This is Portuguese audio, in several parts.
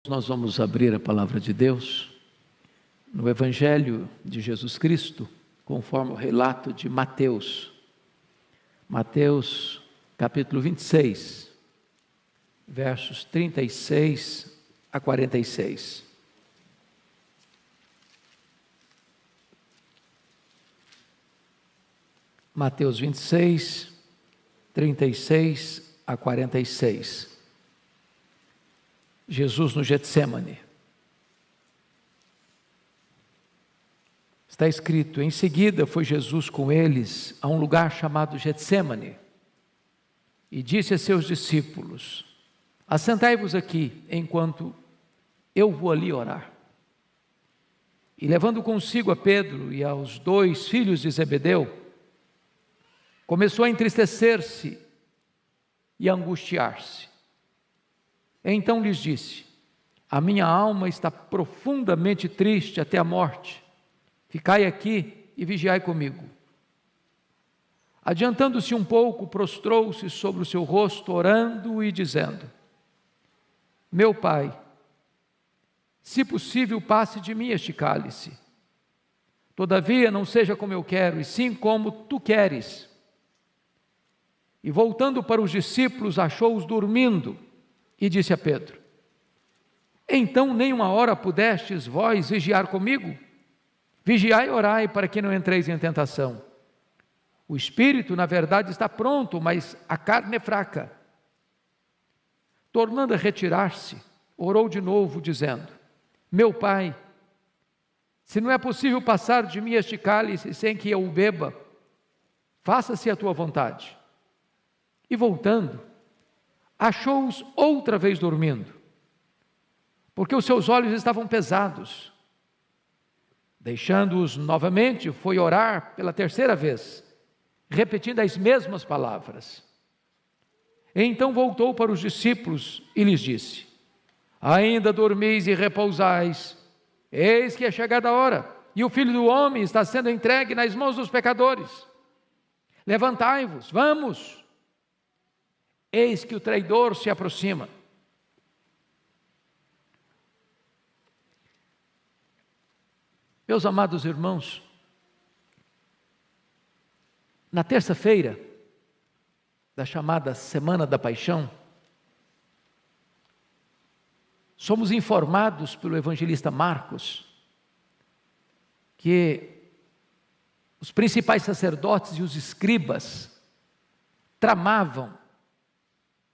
Nós vamos abrir a palavra de Deus no Evangelho de Jesus Cristo, conforme o relato de Mateus. Mateus, capítulo 26, versos 36 a 46. Mateus 26, 36 a 46. Jesus no Getsêmani. Está escrito: em seguida foi Jesus com eles a um lugar chamado Getsêmani e disse a seus discípulos: assentai-vos aqui enquanto eu vou ali orar. E levando consigo a Pedro e aos 2 filhos de Zebedeu, começou a entristecer-se e a angustiar-se. Então lhes disse: a minha alma está profundamente triste até a morte. Ficai aqui e vigiai comigo. Adiantando-se um pouco, prostrou-se sobre o seu rosto, orando e dizendo: meu Pai, se possível, passe de mim este cálice. Todavia, não seja como eu quero, e sim como tu queres. E voltando para os discípulos, achou-os dormindo, e disse a Pedro: então nem uma hora pudestes vós vigiar comigo? Vigiai e orai para que não entreis em tentação. O espírito, na verdade, está pronto, mas a carne é fraca. Tornando a retirar-se, orou de novo, dizendo: meu Pai, se não é possível passar de mim este cálice sem que eu o beba, faça-se a tua vontade. E voltando, achou-os outra vez dormindo, porque os seus olhos estavam pesados. Deixando-os novamente, foi orar pela 3ª vez, repetindo as mesmas palavras. Então voltou para os discípulos e lhes disse: ainda dormis e repousais? Eis que é chegada a hora, e o Filho do Homem está sendo entregue nas mãos dos pecadores. Levantai-vos, vamos! Eis que o traidor se aproxima. Meus amados irmãos, na terça-feira da chamada Semana da Paixão, somos informados pelo evangelista Marcos que os principais sacerdotes e os escribas tramavam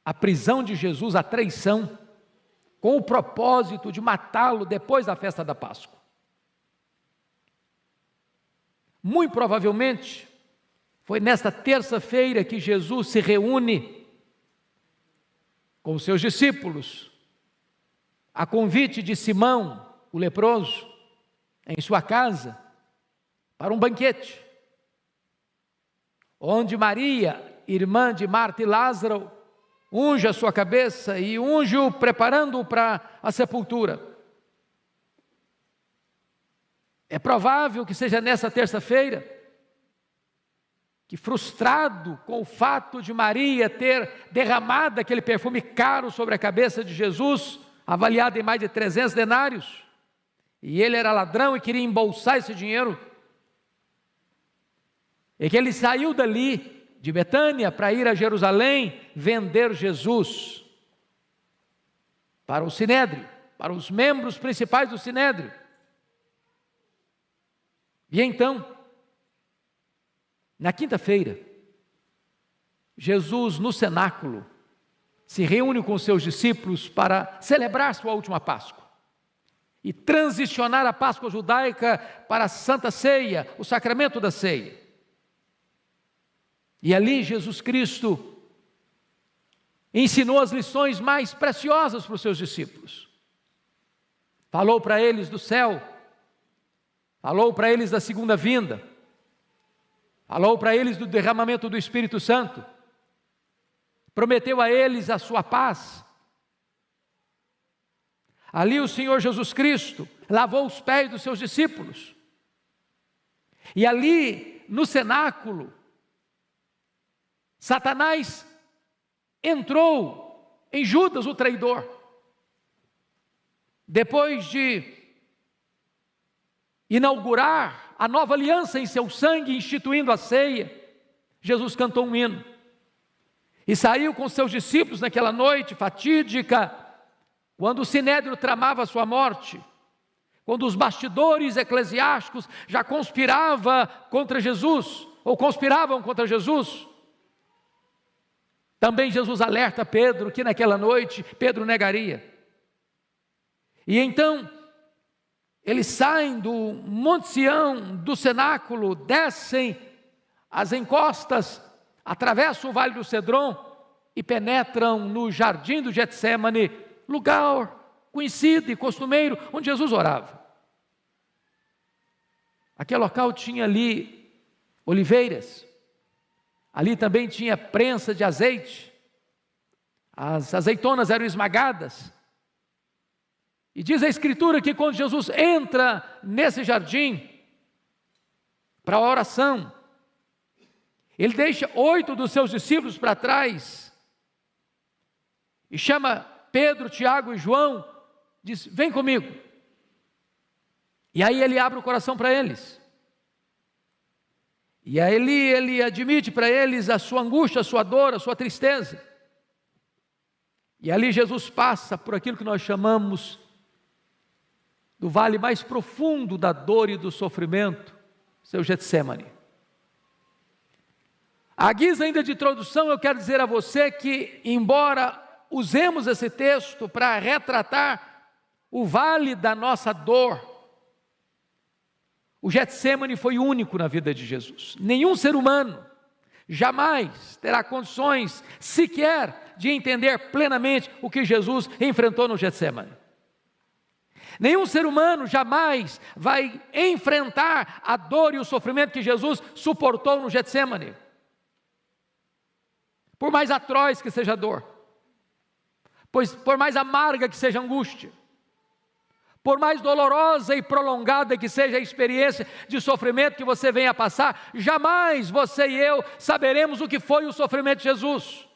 a prisão de Jesus, a traição, com o propósito de matá-lo depois da festa da Páscoa. Muito provavelmente, foi nesta terça-feira que Jesus se reúne com os seus discípulos, a convite de Simão, o leproso, em sua casa, para um banquete, onde Maria, irmã de Marta e Lázaro, unge a sua cabeça e unge-o preparando-o para a sepultura. É provável que seja nessa terça-feira que, frustrado com o fato de Maria ter derramado aquele perfume caro sobre a cabeça de Jesus, avaliado em mais de 300 denários, e ele era ladrão e queria embolsar esse dinheiro, e que ele saiu dali, de Betânia, para ir a Jerusalém, vender Jesus para o Sinédrio, para os membros principais do Sinédrio. E então, na quinta-feira, Jesus no cenáculo se reúne com os seus discípulos para celebrar sua última Páscoa e transicionar a Páscoa judaica para a Santa Ceia, o sacramento da ceia. E ali Jesus Cristo ensinou as lições mais preciosas para os seus discípulos. Falou para eles do céu, falou para eles da segunda vinda, falou para eles do derramamento do Espírito Santo, prometeu a eles a sua paz. Ali o Senhor Jesus Cristo lavou os pés dos seus discípulos. E ali no cenáculo, Satanás entrou em Judas, o traidor. depois de inaugurar a nova aliança em seu sangue, instituindo a ceia, Jesus cantou um hino e saiu com seus discípulos naquela noite fatídica, quando o sinédrio tramava a sua morte, quando os bastidores eclesiásticos já conspiravam contra Jesus. Também Jesus alerta Pedro que naquela noite Pedro negaria. E então eles saem do Monte Sião, do cenáculo, descem as encostas, atravessam o Vale do Cedron e penetram no jardim do Getsêmani, lugar conhecido e costumeiro onde Jesus orava. Aquele local tinha ali oliveiras, ali também tinha prensa de azeite, as azeitonas eram esmagadas, e diz a Escritura que quando Jesus entra nesse jardim para a oração, ele deixa 8 dos seus discípulos para trás e chama Pedro, Tiago e João, diz: vem comigo. E aí ele abre o coração para eles. E aí ele admite para eles a sua angústia, a sua dor, a sua tristeza. E ali Jesus passa por aquilo que nós chamamos do vale mais profundo da dor e do sofrimento, seu Getsêmani. À guisa ainda de introdução, eu quero dizer a você que, embora usemos esse texto para retratar o vale da nossa dor, o Getsêmani foi único na vida de Jesus. Nenhum ser humano jamais terá condições sequer de entender plenamente o que Jesus enfrentou no Getsêmani. Nenhum ser humano jamais vai enfrentar a dor e o sofrimento que Jesus suportou no Getsêmani. Por mais atroz que seja a dor, por mais amarga que seja a angústia, por mais dolorosa e prolongada que seja a experiência de sofrimento que você venha a passar, jamais você e eu saberemos o que foi o sofrimento de Jesus.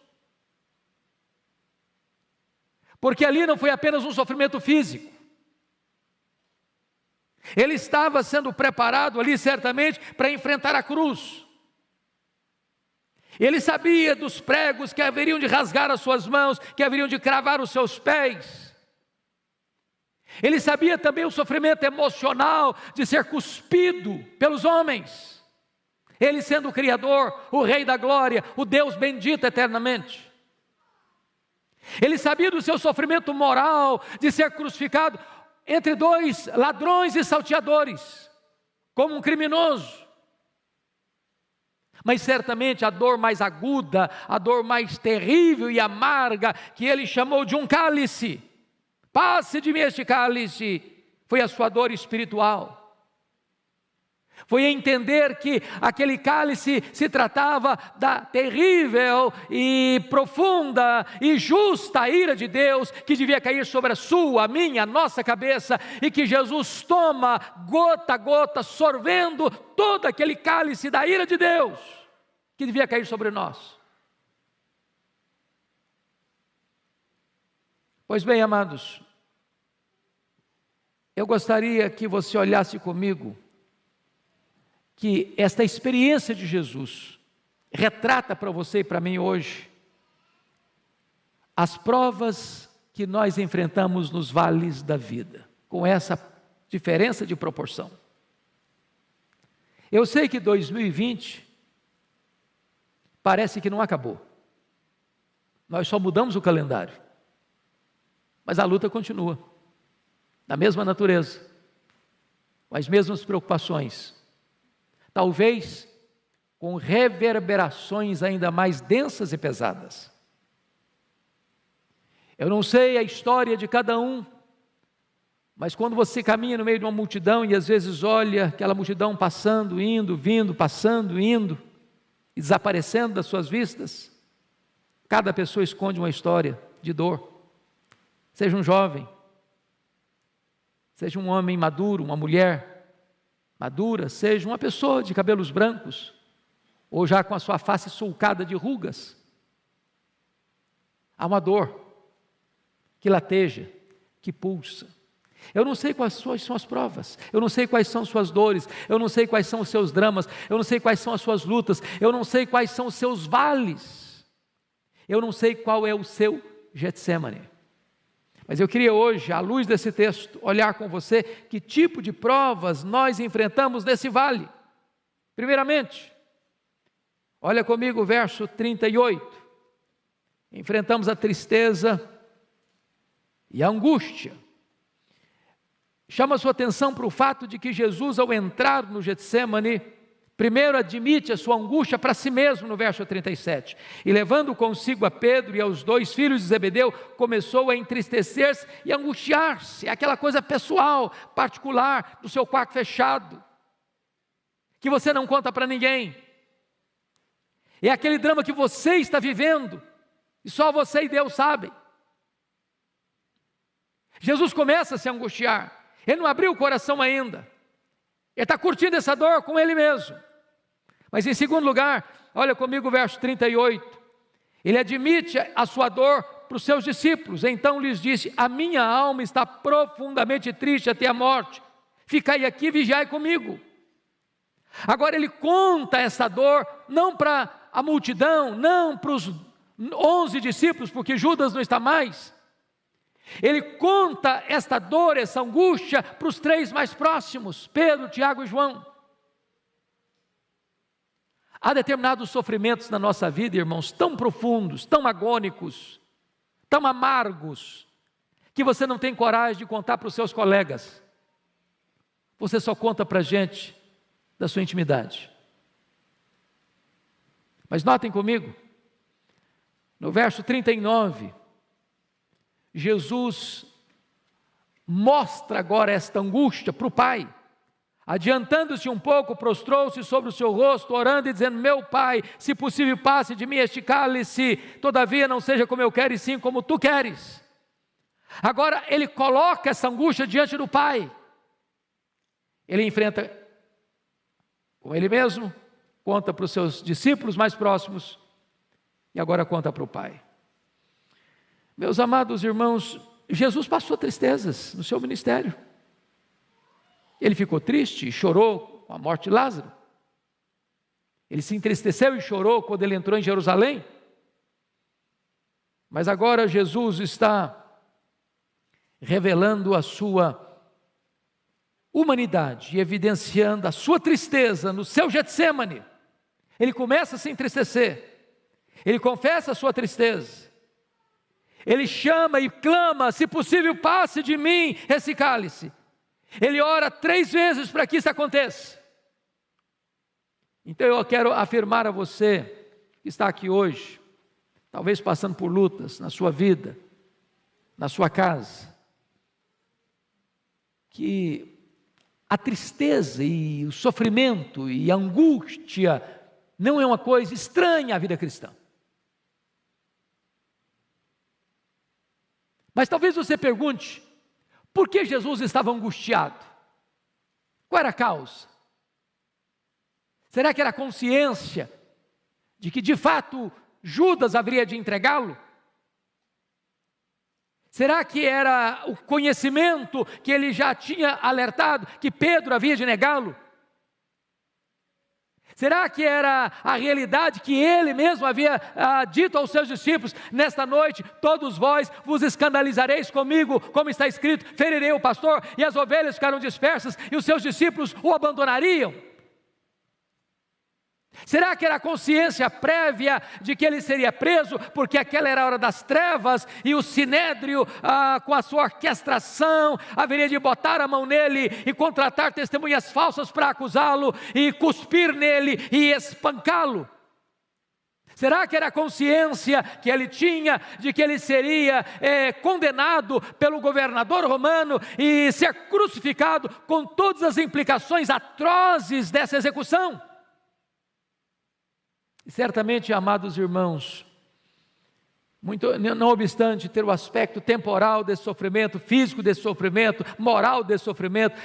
Porque ali não foi apenas um sofrimento físico. Ele estava sendo preparado ali certamente para enfrentar a cruz. Ele sabia dos pregos que haveriam de rasgar as suas mãos, que haveriam de cravar os seus pés. Ele sabia também o sofrimento emocional de ser cuspido pelos homens. Ele sendo o Criador, o Rei da Glória, o Deus bendito eternamente. Ele sabia do seu sofrimento moral de ser crucificado entre 2 ladrões e salteadores, como um criminoso. Mas certamente a dor mais aguda, a dor mais terrível e amarga, que ele chamou de um cálice, passe de mim este cálice, foi a sua dor espiritual. Foi entender que aquele cálice se tratava da terrível e profunda e justa ira de Deus, que devia cair sobre a sua, a minha, a nossa cabeça, e que Jesus toma gota a gota, sorvendo todo aquele cálice da ira de Deus, que devia cair sobre nós. Pois bem, amados, eu gostaria que você olhasse comigo que esta experiência de Jesus retrata para você e para mim hoje as provas que nós enfrentamos nos vales da vida, com essa diferença de proporção. Eu sei que 2020 parece que não acabou. Nós só mudamos o calendário, mas a luta continua, da mesma natureza, com as mesmas preocupações, talvez com reverberações ainda mais densas e pesadas. Eu não sei a história de cada um, mas quando você caminha no meio de uma multidão e às vezes olha aquela multidão passando, indo, vindo, passando, indo e desaparecendo das suas vistas, cada pessoa esconde uma história de dor. Seja um jovem, seja um homem maduro, uma mulher madura, seja uma pessoa de cabelos brancos, ou já com a sua face sulcada de rugas. Há uma dor que lateja, que pulsa, Eu não sei quais são as provas, eu não sei quais são suas dores, eu não sei quais são os seus dramas, eu não sei quais são as suas lutas, eu não sei quais são os seus vales, eu não sei qual é o seu Getsêmani. Mas eu queria hoje, à luz desse texto, olhar com você que tipo de provas nós enfrentamos nesse vale. Primeiramente, olha comigo o verso 38. Enfrentamos a tristeza e a angústia. Chama a sua atenção para o fato de que Jesus, ao entrar no Getsêmani, primeiro admite a sua angústia para si mesmo, no verso 37. E levando consigo a Pedro e aos 2 filhos de Zebedeu, começou a entristecer-se e angustiar-se. Aquela coisa pessoal, particular, do seu quarto fechado, que você não conta para ninguém. É aquele drama que você está vivendo, e só você e Deus sabem. Jesus começa a se angustiar. Ele não abriu o coração ainda. Ele está curtindo essa dor com ele mesmo. Mas em segundo lugar, olha comigo o verso 38. Ele admite a sua dor para os seus discípulos. Então lhes disse: a minha alma está profundamente triste até a morte. Ficai aqui e vigiai comigo. Agora ele conta essa dor não para a multidão, não para os 11 discípulos, porque Judas não está mais. Ele conta esta dor, essa angústia para os 3 mais próximos, Pedro, Tiago e João. Há determinados sofrimentos na nossa vida, irmãos, tão profundos, tão agônicos, tão amargos, que você não tem coragem de contar para os seus colegas. Você só conta para a gente da sua intimidade. Mas notem comigo, no verso 39, Jesus mostra agora esta angústia para o Pai. Adiantando-se um pouco, prostrou-se sobre o seu rosto, orando e dizendo: meu Pai, se possível passe de mim este cálice, todavia não seja como eu quero, e sim como tu queres. Agora ele coloca essa angústia diante do Pai. Ele enfrenta com ele mesmo, conta para os seus discípulos mais próximos, e agora conta para o Pai. Meus amados irmãos, Jesus passou tristezas no seu ministério. Ele ficou triste e chorou com a morte de Lázaro. Ele se entristeceu e chorou quando ele entrou em Jerusalém. Mas agora Jesus está revelando a sua humanidade e evidenciando a sua tristeza no seu Getsêmani. Ele começa a se entristecer. Ele confessa a sua tristeza. Ele chama e clama: se possível passe de mim esse cálice. Ele ora 3 vezes para que isso aconteça. Então eu quero afirmar a você que está aqui hoje, talvez passando por lutas na sua vida, na sua casa, que a tristeza e o sofrimento e a angústia não é uma coisa estranha à vida cristã. Mas talvez você pergunte: por que Jesus estava angustiado? Qual era a causa? Será que era a consciência de que de fato Judas haveria de entregá-lo? Será que era o conhecimento que ele já tinha alertado que Pedro havia de negá-lo? Será que era a realidade que ele mesmo havia dito aos seus discípulos: nesta noite todos vós vos escandalizareis comigo, como está escrito, ferirei o pastor e as ovelhas ficaram dispersas e os seus discípulos o abandonariam? Será que era a consciência prévia de que ele seria preso, porque aquela era a hora das trevas, e o sinédrio, com a sua orquestração, haveria de botar a mão nele e contratar testemunhas falsas para acusá-lo, e cuspir nele e espancá-lo? Será que era a consciência que ele tinha de que ele seria condenado pelo governador romano e ser crucificado, com todas as implicações atrozes dessa execução? E certamente, amados irmãos, não obstante ter o aspecto temporal desse sofrimento, físico desse sofrimento, moral desse sofrimento,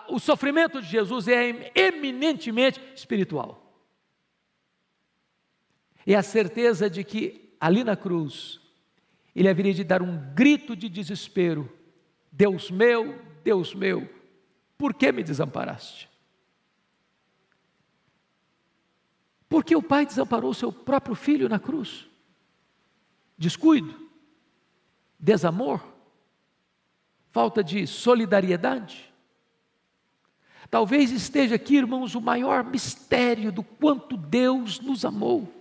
o sofrimento de Jesus é eminentemente espiritual. É a certeza de que ali na cruz, ele haveria de dar um grito de desespero Deus meu, por que me desamparaste? Porque o pai desamparou seu próprio filho na cruz. Descuido, desamor, falta de solidariedade. Talvez esteja aqui, irmãos, o maior mistério do quanto Deus nos amou.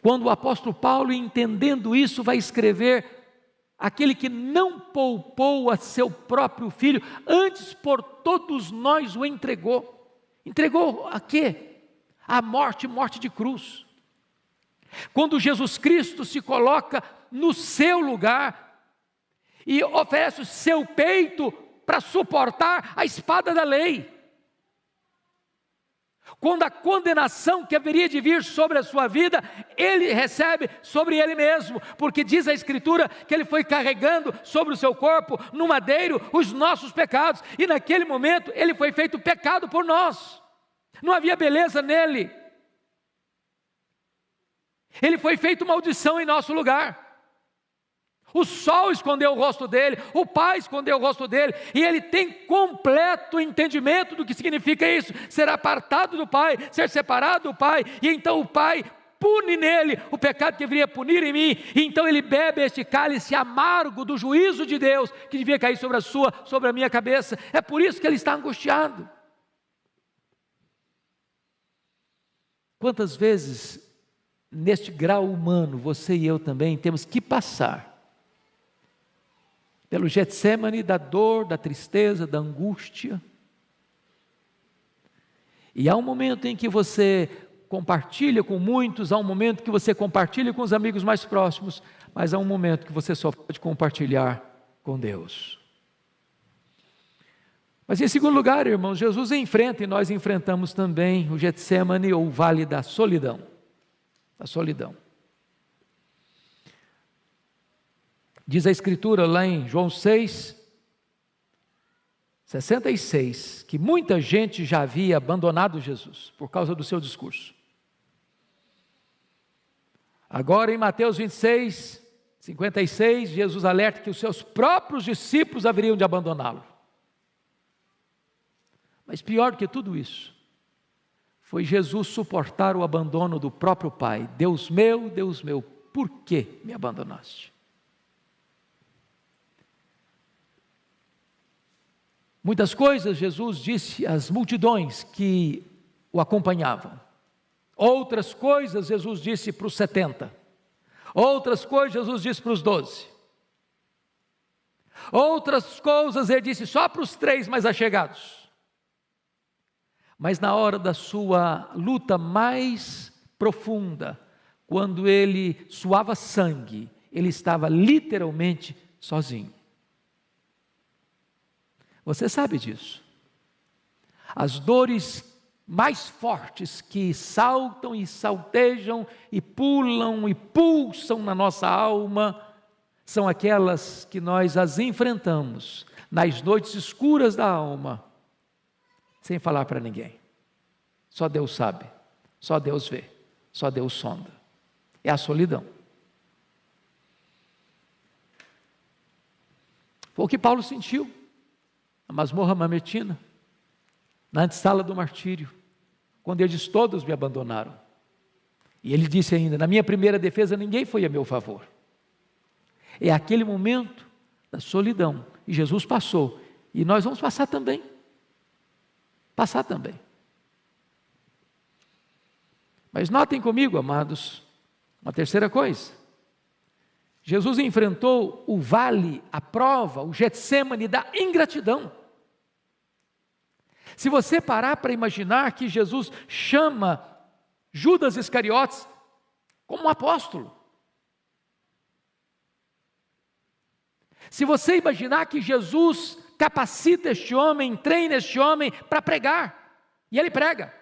Quando o apóstolo Paulo, entendendo isso, vai escrever: aquele que não poupou a seu próprio filho, antes por todos nós o entregou. Entregou a quê? A morte de cruz. Quando Jesus Cristo se coloca no seu lugar e oferece o seu peito para suportar a espada da lei. Quando a condenação que haveria de vir sobre a sua vida, ele recebe sobre ele mesmo, porque diz a Escritura que ele foi carregando sobre o seu corpo, no madeiro, os nossos pecados, e naquele momento ele foi feito pecado por nós. Não havia beleza nele. Ele foi feito maldição em nosso lugar. O sol escondeu o rosto dele, o pai escondeu o rosto dele, e ele tem completo entendimento do que significa isso: ser apartado do pai, ser separado do pai, e então o pai pune nele o pecado que deveria punir em mim, e então ele bebe este cálice amargo do juízo de Deus, que devia cair sobre a minha cabeça. É por isso que ele está angustiado. Quantas vezes, neste grau humano, você e eu também temos que passar pelo Getsêmani da dor, da tristeza, da angústia. E há um momento em que você compartilha com muitos, há um momento que você compartilha com os amigos mais próximos, mas há um momento que você só pode compartilhar com Deus. Mas em segundo lugar, irmãos, Jesus enfrenta, e nós enfrentamos também, o Getsêmani, ou o vale da solidão. Da solidão. Diz a Escritura lá em João 6, 66, que muita gente já havia abandonado Jesus por causa do seu discurso. Agora em Mateus 26, 56, Jesus alerta que os seus próprios discípulos haveriam de abandoná-lo. Mas pior do que tudo isso, foi Jesus suportar o abandono do próprio Pai. Deus meu, por que me abandonaste? Muitas coisas Jesus disse às multidões que o acompanhavam. Outras coisas Jesus disse para os 70. Outras coisas Jesus disse para os 12. Outras coisas ele disse só para os 3 mais achegados. Mas na hora da sua luta mais profunda, quando ele suava sangue, ele estava literalmente sozinho. Você sabe disso. As dores mais fortes que saltam e saltejam e pulam e pulsam na nossa alma são aquelas que nós as enfrentamos nas noites escuras da alma, sem falar para ninguém. Só Deus sabe, só Deus vê, só Deus sonda. É a solidão. Foi o que Paulo sentiu na masmorra mamertina, na antessala do martírio, quando ele diz: todos me abandonaram. E ele disse ainda: na minha primeira defesa ninguém foi a meu favor. É aquele momento da solidão, e Jesus passou, e nós vamos passar também. Passar também. Mas notem comigo, amados, uma terceira coisa. Jesus enfrentou o vale, a prova, o Getsêmani da ingratidão. Se você parar para imaginar que Jesus chama Judas Iscariotes como um apóstolo, se você imaginar que Jesus capacita este homem, treina este homem para pregar, e ele prega.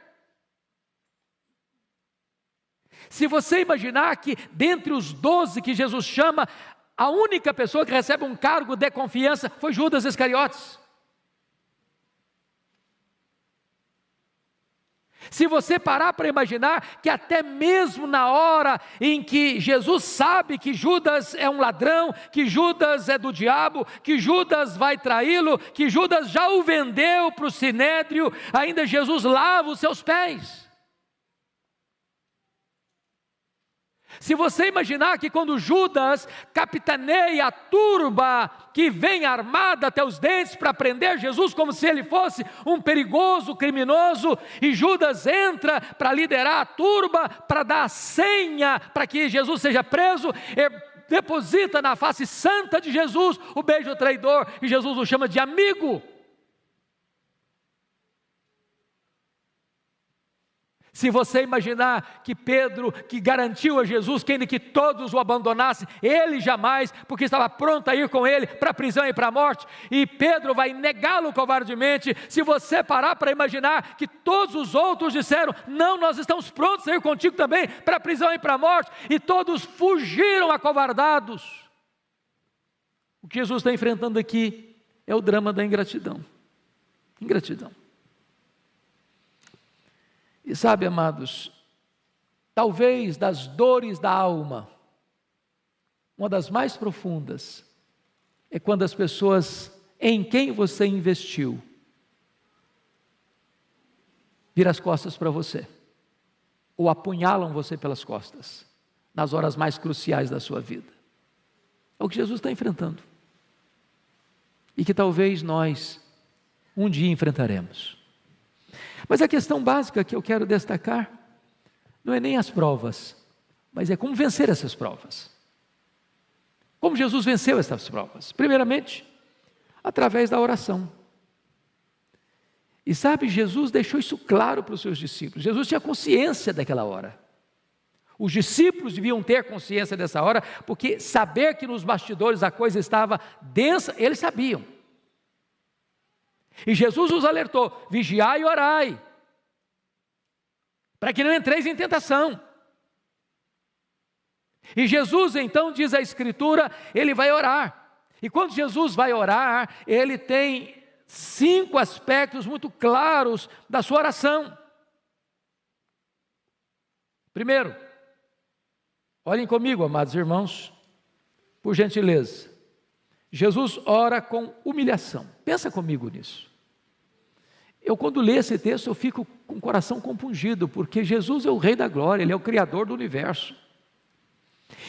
Se você imaginar que dentre os 12 que Jesus chama, a única pessoa que recebe um cargo de confiança foi Judas Iscariotes. Se você parar para imaginar que até mesmo na hora em que Jesus sabe que Judas é um ladrão, que Judas é do diabo, que Judas vai traí-lo, que Judas já o vendeu para o sinédrio, ainda Jesus lava os seus pés. Se você imaginar que quando Judas capitaneia a turba que vem armada até os dentes para prender Jesus como se ele fosse um perigoso criminoso, e Judas entra para liderar a turba, para dar a senha para que Jesus seja preso, deposita na face santa de Jesus o beijo traidor, e Jesus o chama de amigo. Se você imaginar que Pedro, que garantiu a Jesus que ainda que todos o abandonassem, ele jamais, porque estava pronto a ir com ele para a prisão e para a morte, e Pedro vai negá-lo covardemente. Se você parar para imaginar que todos os outros disseram, não, nós estamos prontos a ir contigo também para a prisão e para a morte, e todos fugiram acovardados. O que Jesus está enfrentando aqui é o drama da ingratidão. Ingratidão. E sabe, amados, talvez das dores da alma, uma das mais profundas, é quando as pessoas em quem você investiu, viram as costas para você, ou apunhalam você pelas costas, nas horas mais cruciais da sua vida. É o que Jesus está enfrentando, e que talvez nós um dia enfrentaremos. Mas a questão básica que eu quero destacar não é nem as provas, mas é como vencer essas provas. Como Jesus venceu essas provas? Primeiramente, através da oração. E sabe, Jesus deixou isso claro para os seus discípulos. Jesus tinha consciência daquela hora. Os discípulos deviam ter consciência dessa hora, porque saber que nos bastidores a coisa estava densa, eles sabiam. E Jesus os alertou, vigiai e orai, para que não entreis em tentação. E Jesus então, diz a Escritura, ele vai orar. E quando Jesus vai orar, ele tem 5 aspectos muito claros da sua oração. Primeiro, olhem comigo, amados irmãos, por gentileza. Jesus ora com humilhação. Pensa comigo nisso. Eu, quando leio esse texto, eu fico com o coração compungido, porque Jesus é o Rei da Glória, Ele é o Criador do universo.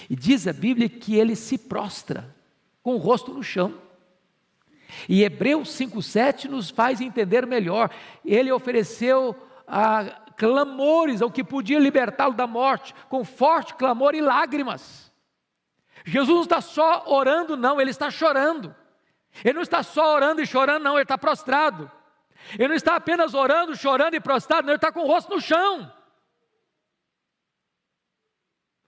E diz a Bíblia que Ele se prostra, com o rosto no chão. E Hebreus 5,7 nos faz entender melhor. Ele ofereceu clamores ao que podia libertá-lo da morte, com forte clamor e lágrimas. Jesus não está só orando, não, Ele está chorando. Ele não está só orando e chorando, não, Ele está prostrado. Ele não está apenas orando, chorando e prostrado, não, Ele está com o rosto no chão.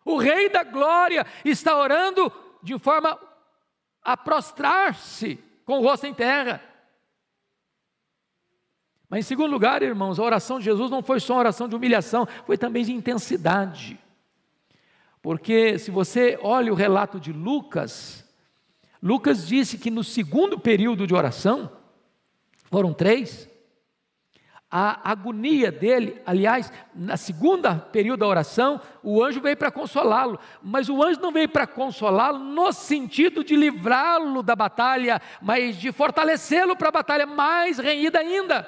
O Rei da Glória está orando de forma a prostrar-se com o rosto em terra. Mas em segundo lugar, irmãos, a oração de Jesus não foi só uma oração de humilhação, foi também de intensidade. Porque se você olha o relato de Lucas, Lucas disse que no segundo período de oração, foram 3, a agonia dele, aliás, na segunda período da oração, o anjo veio para consolá-lo, mas o anjo não veio para consolá-lo no sentido de livrá-lo da batalha, mas de fortalecê-lo para a batalha mais renhida ainda.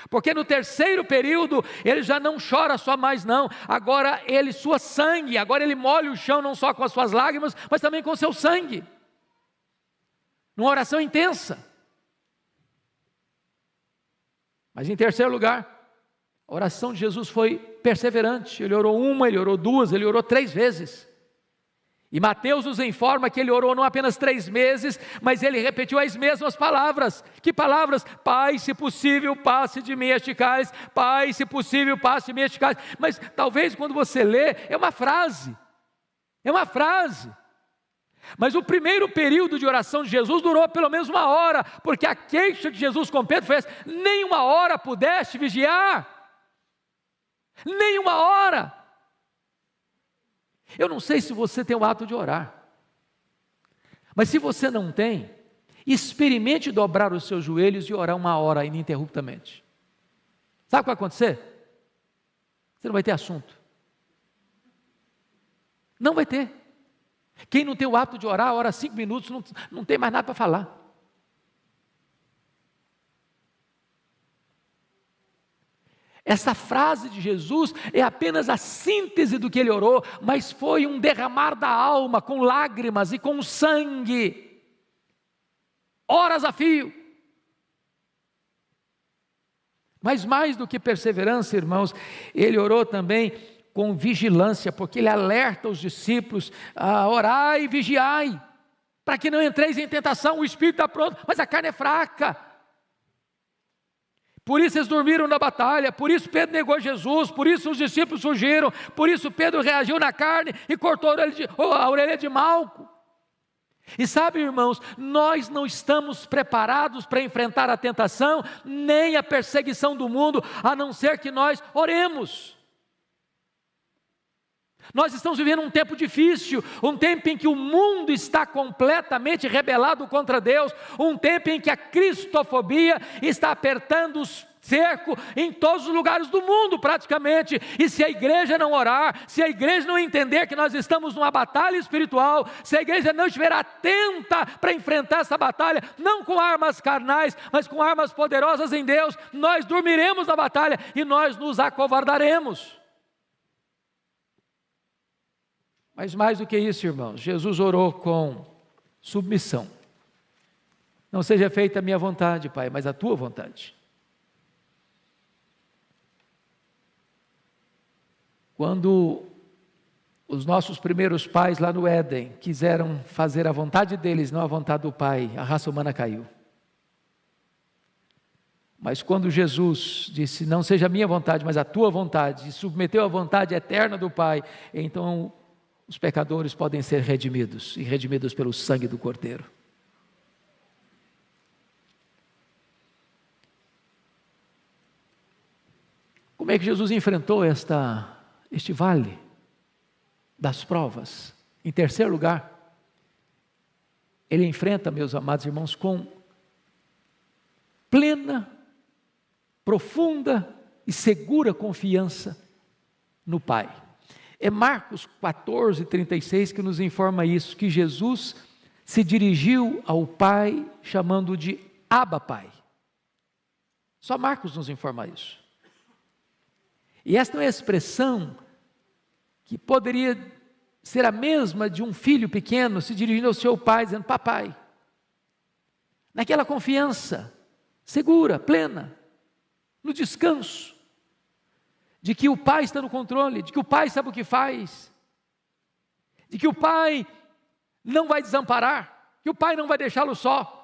Porque no terceiro período, ele já não chora só mais não, agora ele sua sangue, agora ele molha o chão não só com as suas lágrimas, mas também com o seu sangue, numa oração intensa. Mas em terceiro lugar, a oração de Jesus foi perseverante. Ele orou 1, ele orou 2, ele orou 3 vezes. E Mateus nos informa que ele orou não apenas 3 vezes, mas ele repetiu as mesmas palavras. Que palavras? Pai, se possível, passe de mim este cálice. Pai, se possível, passe de mim este cálice. Mas talvez quando você lê, é uma frase. É uma frase. Mas o primeiro período de oração de Jesus durou pelo menos 1 hora, porque a queixa de Jesus com Pedro foi essa: nem 1 hora pudeste vigiar, nem 1 hora. Eu não sei se você tem o hábito de orar, mas se você não tem, experimente dobrar os seus joelhos e orar 1 hora ininterruptamente. Sabe o que vai acontecer? você não vai ter assunto. Não vai ter. Quem não tem o hábito de orar, ora 5 minutos, não tem mais nada para falar. Essa frase de Jesus é apenas a síntese do que ele orou, mas foi um derramar da alma, com lágrimas e com sangue, horas a fio. Mas mais do que perseverança, irmãos, ele orou também com vigilância, porque ele alerta os discípulos a orar e vigiai, para que não entreis em tentação. O espírito está pronto, mas a carne é fraca. Por isso eles dormiram na batalha, por isso Pedro negou Jesus, por isso os discípulos fugiram, por isso Pedro reagiu na carne e cortou a orelha de Malco. E sabe, irmãos, nós não estamos preparados para enfrentar a tentação, nem a perseguição do mundo, a não ser que nós oremos. Nós estamos vivendo um tempo difícil, um tempo em que o mundo está completamente rebelado contra Deus, um tempo em que a cristofobia está apertando os cerco em todos os lugares do mundo praticamente, e se a igreja não orar, se a igreja não entender que nós estamos numa batalha espiritual, se a igreja não estiver atenta para enfrentar essa batalha, não com armas carnais, mas com armas poderosas em Deus, nós dormiremos na batalha e nós nos acovardaremos. Mas mais do que isso, irmãos, Jesus orou com submissão. Não seja feita a minha vontade, Pai, mas a tua vontade. Quando os nossos primeiros pais lá no Éden quiseram fazer a vontade deles, não a vontade do Pai, a raça humana caiu. Mas quando Jesus disse, não seja a minha vontade, mas a tua vontade, e submeteu a vontade eterna do Pai, então os pecadores podem ser redimidos, e redimidos pelo sangue do Cordeiro. Como é que Jesus enfrentou este vale das provas? Em terceiro lugar, ele enfrenta, meus amados irmãos, com plena, profunda e segura confiança no Pai. É Marcos 14:36 que nos informa isso, que Jesus se dirigiu ao Pai chamando de Abba Pai. Só Marcos nos informa isso. E esta é uma expressão que poderia ser a mesma de um filho pequeno se dirigindo ao seu pai, dizendo papai. Naquela confiança segura, plena, no descanso, de que o pai está no controle, de que o pai sabe o que faz, de que o pai não vai desamparar, que o pai não vai deixá-lo só.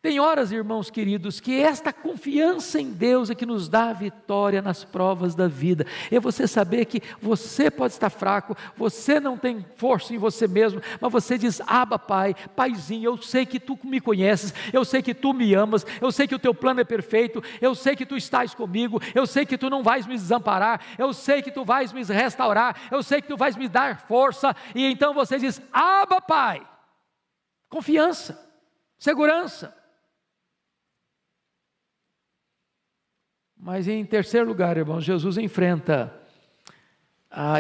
Tem horas, irmãos queridos, que esta confiança em Deus é que nos dá a vitória nas provas da vida. É você saber que você pode estar fraco, você não tem força em você mesmo, mas você diz, Abba Pai, Paizinho, eu sei que Tu me conheces, eu sei que Tu me amas, eu sei que o Teu plano é perfeito, eu sei que Tu estás comigo, eu sei que Tu não vais me desamparar, eu sei que Tu vais me restaurar, eu sei que Tu vais me dar força, e então você diz, Abba Pai, confiança, segurança. Mas em terceiro lugar, irmãos, Jesus enfrenta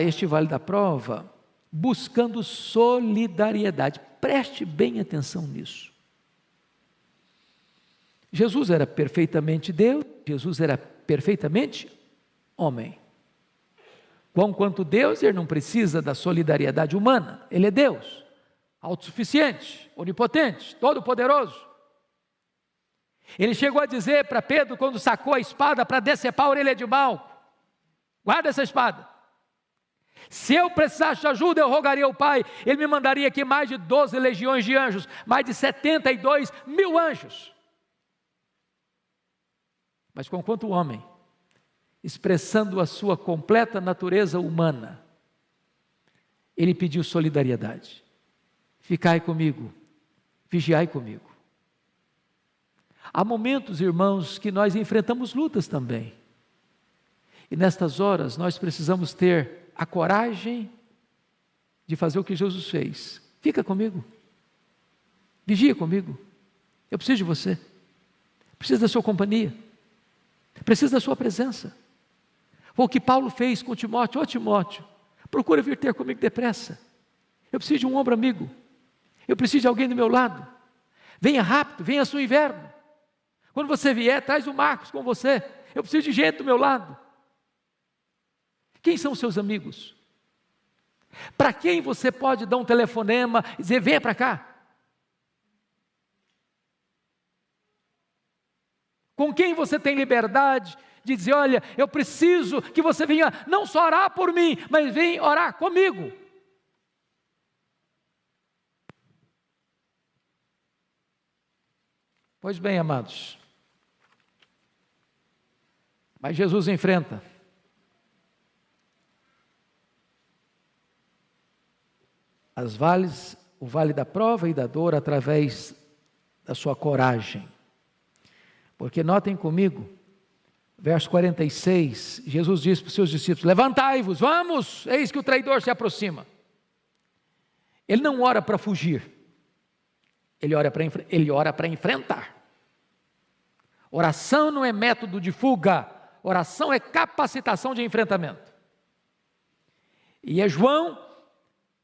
este vale da prova buscando solidariedade. Preste bem atenção nisso. Jesus era perfeitamente Deus, Jesus era perfeitamente homem. Quanto Deus, ele não precisa da solidariedade humana, ele é Deus, autossuficiente, onipotente, todo-poderoso. Ele chegou a dizer para Pedro, quando sacou a espada para decepar a orelha de Malco, guarda essa espada, se eu precisasse de ajuda eu rogaria ao Pai, Ele me mandaria aqui mais de 12 legiões de anjos, mais de 72 mil anjos. Mas conquanto o homem, expressando a sua completa natureza humana, ele pediu solidariedade, ficai comigo, vigiai comigo. Há momentos, irmãos, que nós enfrentamos lutas também. E nestas horas nós precisamos ter a coragem de fazer o que Jesus fez. Fica comigo. Vigia comigo. Eu preciso de você. Preciso da sua companhia. Preciso da sua presença. Foi o que Paulo fez com Timóteo. Ó Timóteo, procura vir ter comigo depressa. Eu preciso de um ombro amigo. Eu preciso de alguém do meu lado. Venha rápido, venha no inverno. Quando você vier, traz o Marcos com você. Eu preciso de gente do meu lado. Quem são os seus amigos? Para quem você pode dar um telefonema e dizer, venha para cá? Com quem você tem liberdade de dizer, olha, eu preciso que você venha não só orar por mim, mas venha orar comigo. Pois bem, amados, mas Jesus enfrenta o vale da prova e da dor através da sua coragem. Porque notem comigo, verso 46, Jesus disse para os seus discípulos, levantai-vos, vamos, eis que o traidor se aproxima. Ele não ora para fugir, ele ora para enfrentar. Oração não é método de fuga, oração é capacitação de enfrentamento. E é João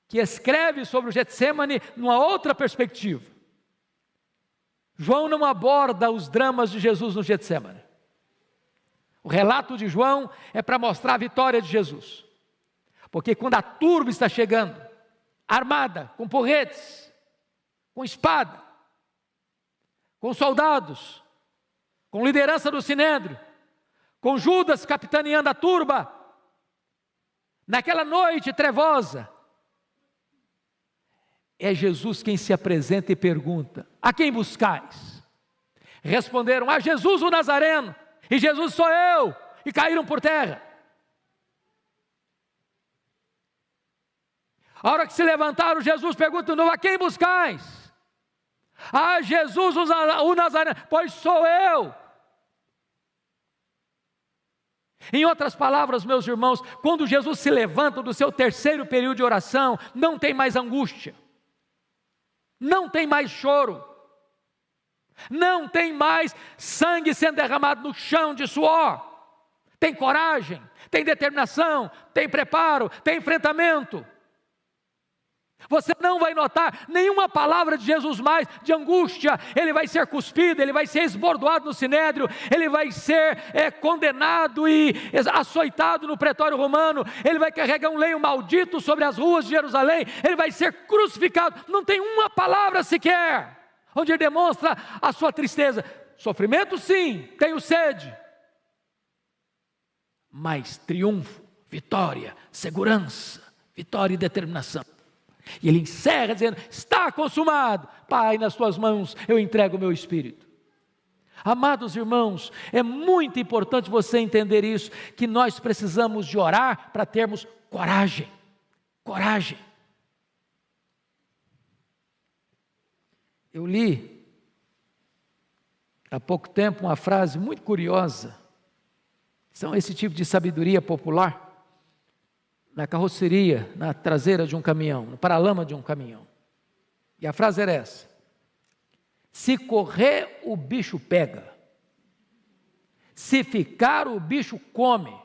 que escreve sobre o Getsêmani numa outra perspectiva. João não aborda os dramas de Jesus no Getsêmani. O relato de João é para mostrar a vitória de Jesus. Porque quando a turba está chegando, armada, com porretes, com espada, com soldados, com liderança do Sinédrio, com Judas capitaneando a turba, naquela noite trevosa, é Jesus quem se apresenta e pergunta, a quem buscais? Responderam, a Jesus o Nazareno, e Jesus sou eu, e caíram por terra. A hora que se levantaram, Jesus pergunta de novo, a quem buscais? A Jesus o Nazareno, pois sou eu. Em outras palavras, meus irmãos, quando Jesus se levanta do seu terceiro período de oração, não tem mais angústia, não tem mais choro, não tem mais sangue sendo derramado no chão de suor, tem coragem, tem determinação, tem preparo, tem enfrentamento. Você não vai notar nenhuma palavra de Jesus mais de angústia. Ele vai ser cuspido, ele vai ser esbordoado no sinédrio, ele vai ser condenado e açoitado no pretório romano, ele vai carregar um lenho maldito sobre as ruas de Jerusalém, ele vai ser crucificado. Não tem uma palavra sequer onde ele demonstra a sua tristeza. Sofrimento sim, tenho sede, mas triunfo, vitória, segurança, vitória e determinação. E ele encerra dizendo, está consumado, Pai, nas tuas mãos eu entrego o meu espírito. Amados irmãos, é muito importante você entender isso, que nós precisamos de orar para termos coragem, coragem. Eu li há pouco tempo uma frase muito curiosa, são esse tipo de sabedoria popular, na carroceria, na traseira de um caminhão, no paralama de um caminhão. E a frase era essa: se correr, o bicho pega, se ficar, o bicho come,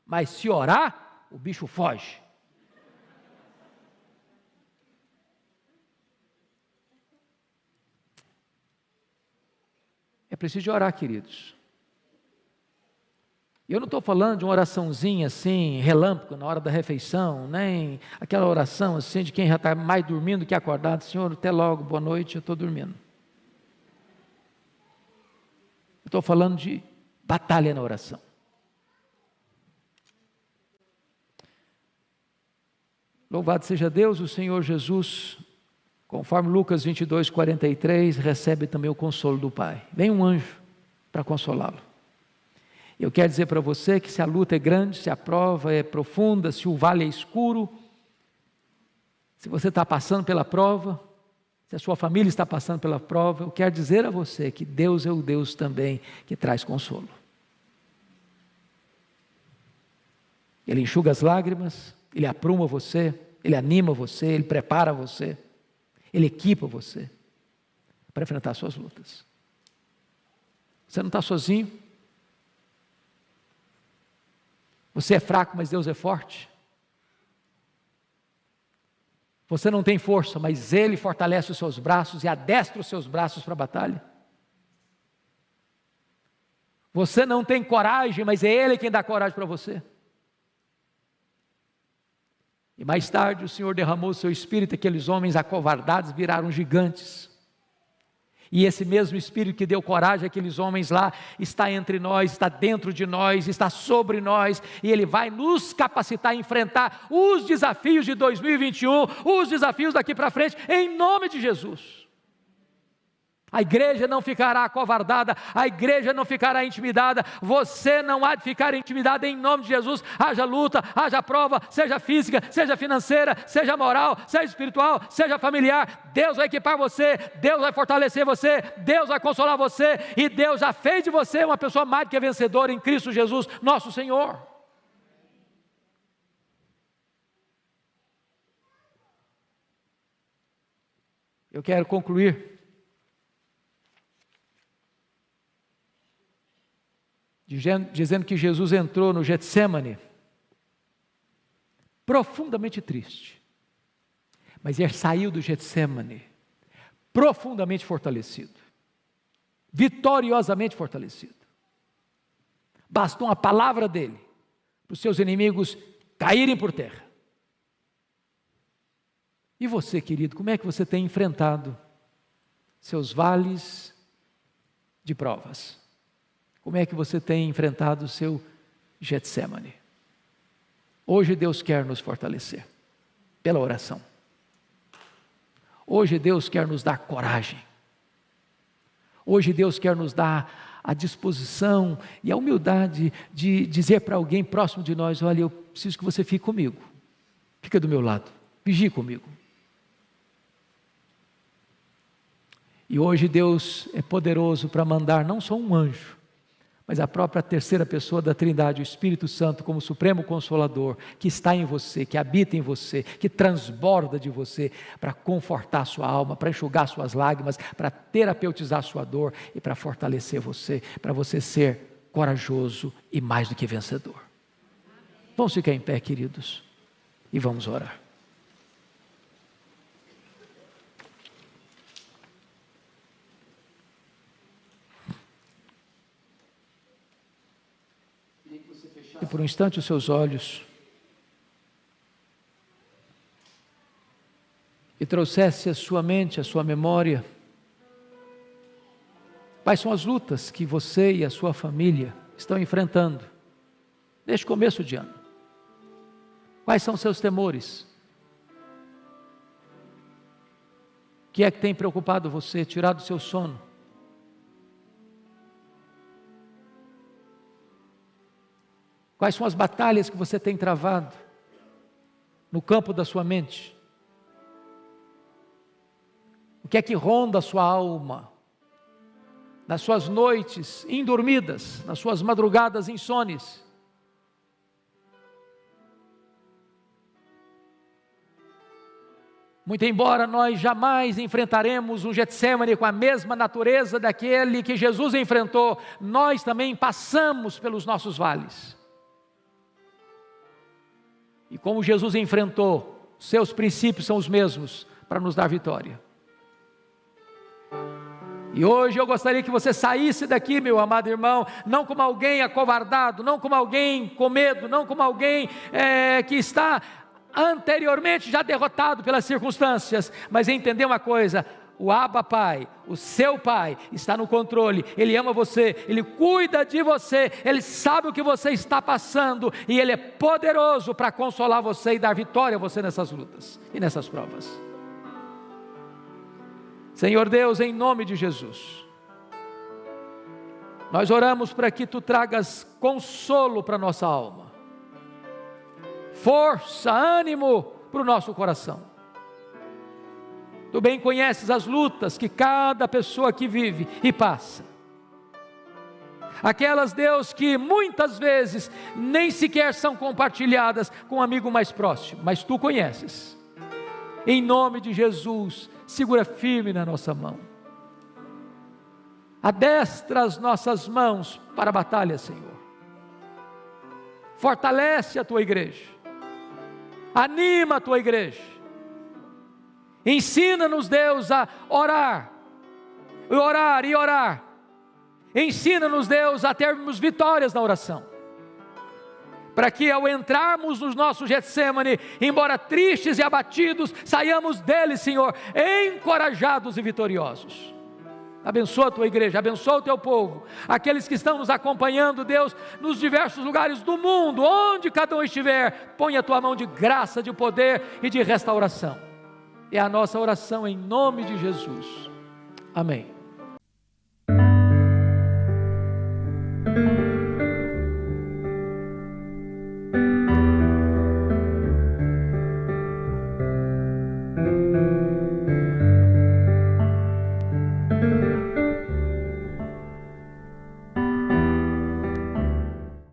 mas se orar, o bicho foge. É preciso de orar, queridos. Eu não estou falando de uma oraçãozinha assim, relâmpago, na hora da refeição, nem aquela oração assim de quem já está mais dormindo que acordado. Senhor, até logo, boa noite, eu estou dormindo. Eu estou falando de batalha na oração. Louvado seja Deus, o Senhor Jesus, conforme Lucas 22, 43, recebe também o consolo do Pai. Vem um anjo para consolá-lo. Eu quero dizer para você que se a luta é grande, se a prova é profunda, se o vale é escuro, se você está passando pela prova, se a sua família está passando pela prova, eu quero dizer a você que Deus é o Deus também que traz consolo. Ele enxuga as lágrimas, Ele apruma você, Ele anima você, Ele prepara você, Ele equipa você para enfrentar suas lutas. Você não está sozinho. Você é fraco, mas Deus é forte. Você não tem força, mas Ele fortalece os seus braços e adestra os seus braços para a batalha. Você não tem coragem, mas é Ele quem dá coragem para você. E mais tarde o Senhor derramou o seu Espírito, e aqueles homens acovardados viraram gigantes. E esse mesmo Espírito que deu coragem àqueles homens lá, está entre nós, está dentro de nós, está sobre nós, e Ele vai nos capacitar a enfrentar os desafios de 2021, os desafios daqui para frente, em nome de Jesus. A igreja não ficará acovardada, a igreja não ficará intimidada, você não há de ficar intimidado em nome de Jesus. Haja luta, haja prova, seja física, seja financeira, seja moral, seja espiritual, seja familiar, Deus vai equipar você, Deus vai fortalecer você, Deus vai consolar você, e Deus já fez de você uma pessoa mais do que vencedora em Cristo Jesus, nosso Senhor. Eu quero concluir dizendo que Jesus entrou no Getsêmani profundamente triste, mas ele saiu do Getsêmani profundamente fortalecido, vitoriosamente fortalecido. Bastou uma palavra dele para os seus inimigos caírem por terra. E você, querido, como é que você tem enfrentado seus vales de provas? Como é que você tem enfrentado o seu Getsêmani? Hoje Deus quer nos fortalecer pela oração. Hoje Deus quer nos dar coragem. Hoje Deus quer nos dar a disposição e a humildade de dizer para alguém próximo de nós: olha, eu preciso que você fique comigo. Fica do meu lado, vigie comigo. E hoje Deus é poderoso para mandar não só um anjo, mas a própria terceira pessoa da Trindade, o Espírito Santo, como Supremo Consolador, que está em você, que habita em você, que transborda de você, para confortar sua alma, para enxugar suas lágrimas, para terapeutizar sua dor e para fortalecer você, para você ser corajoso e mais do que vencedor. Vamos ficar em pé, queridos, e vamos orar. E por um instante os seus olhos e trouxesse à sua mente, à sua memória, quais são as lutas que você e a sua família estão enfrentando neste começo de ano. Quais são seus temores? O que é que tem preocupado você, tirado o seu sono? Quais são as batalhas que você tem travado no campo da sua mente? O que é que ronda a sua alma? Nas suas noites indormidas, nas suas madrugadas insones? Muito embora nós jamais enfrentaremos um Getsêmani com a mesma natureza daquele que Jesus enfrentou, nós também passamos pelos nossos vales. E como Jesus enfrentou, seus princípios são os mesmos para nos dar vitória. E hoje eu gostaria que você saísse daqui, meu amado irmão, não como alguém acovardado, não como alguém com medo, não como alguém que está anteriormente já derrotado pelas circunstâncias, mas entender uma coisa: o Abba Pai, o seu Pai, está no controle, Ele ama você, Ele cuida de você, Ele sabe o que você está passando, e Ele é poderoso para consolar você e dar vitória a você nessas lutas e nessas provas. Senhor Deus, em nome de Jesus, nós oramos para que Tu tragas consolo para a nossa alma, força, ânimo para o nosso coração. Tu bem conheces as lutas que cada pessoa aqui vive e passa. Aquelas, Deus, que muitas vezes nem sequer são compartilhadas com um amigo mais próximo, mas Tu conheces. Em nome de Jesus, segura firme na nossa mão. Adestra as nossas mãos para a batalha, Senhor. Fortalece a tua igreja, anima a tua igreja, ensina-nos, Deus, a orar, e orar. Ensina-nos, Deus, a termos vitórias na oração, para que ao entrarmos no nosso Getsemane, embora tristes e abatidos, saiamos dele, Senhor, encorajados e vitoriosos. Abençoa a tua igreja, abençoa o teu povo, aqueles que estão nos acompanhando, Deus, nos diversos lugares do mundo, onde cada um estiver, põe a tua mão de graça, de poder e de restauração. É a nossa oração em nome de Jesus. Amém.